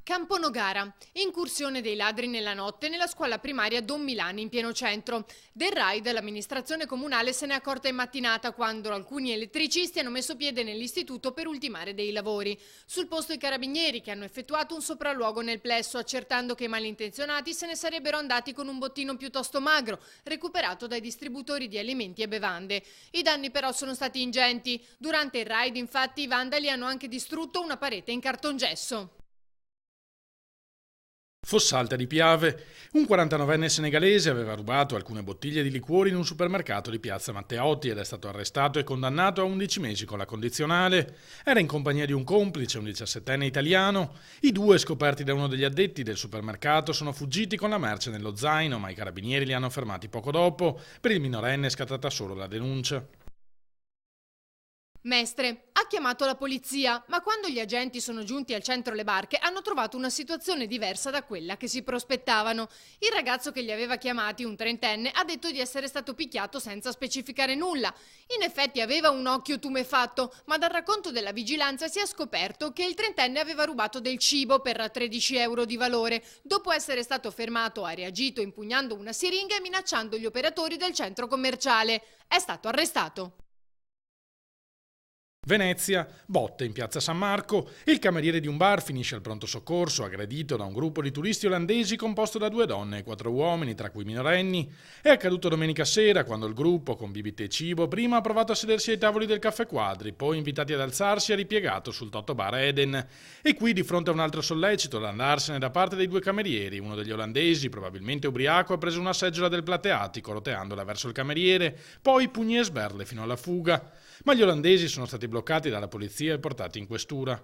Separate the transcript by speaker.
Speaker 1: Camponogara. Incursione dei ladri nella notte nella scuola primaria Don Milani in pieno centro. Del raid l'amministrazione comunale se n'è accorta in mattinata quando alcuni elettricisti hanno messo piede nell'istituto per ultimare dei lavori. Sul posto i carabinieri che hanno effettuato un sopralluogo nel plesso accertando che i malintenzionati se ne sarebbero andati con un bottino piuttosto magro recuperato dai distributori di alimenti e bevande. I danni però sono stati ingenti. Durante il raid infatti i vandali hanno anche distrutto una parete in cartongesso.
Speaker 2: Fossalta di Piave. Un 49enne senegalese aveva rubato alcune bottiglie di liquori in un supermercato di piazza Matteotti ed è stato arrestato e condannato a 11 mesi con la condizionale. Era in compagnia di un complice, un 17enne italiano. I due, scoperti da uno degli addetti del supermercato, sono fuggiti con la merce nello zaino, ma i carabinieri li hanno fermati poco dopo. Per il minorenne è scattata solo la denuncia.
Speaker 1: Mestre ha chiamato la polizia, ma quando gli agenti sono giunti al centro Le Barche hanno trovato una situazione diversa da quella che si prospettavano. Il ragazzo che li aveva chiamati, un trentenne, ha detto di essere stato picchiato senza specificare nulla. In effetti aveva un occhio tumefatto, ma dal racconto della vigilanza si è scoperto che il trentenne aveva rubato del cibo per 13 euro di valore. Dopo essere stato fermato ha reagito impugnando una siringa e minacciando gli operatori del centro commerciale. È stato arrestato.
Speaker 2: Venezia, botte in piazza San Marco. Il cameriere di un bar finisce al pronto soccorso aggredito da un gruppo di turisti olandesi composto da 2 donne e 4 uomini, tra cui minorenni. È accaduto domenica sera quando il gruppo, con bibite e cibo, prima ha provato a sedersi ai tavoli del Caffè Quadri, poi invitati ad alzarsi ha ripiegato sul Totto Bar Eden. E qui, di fronte a un altro sollecito ad andarsene da parte dei 2 camerieri, uno degli olandesi, probabilmente ubriaco, ha preso una seggiola del plateatico roteandola verso il cameriere, poi pugni e sberle fino alla fuga. Ma gli olandesi sono stati bloccati dalla polizia e portati in questura.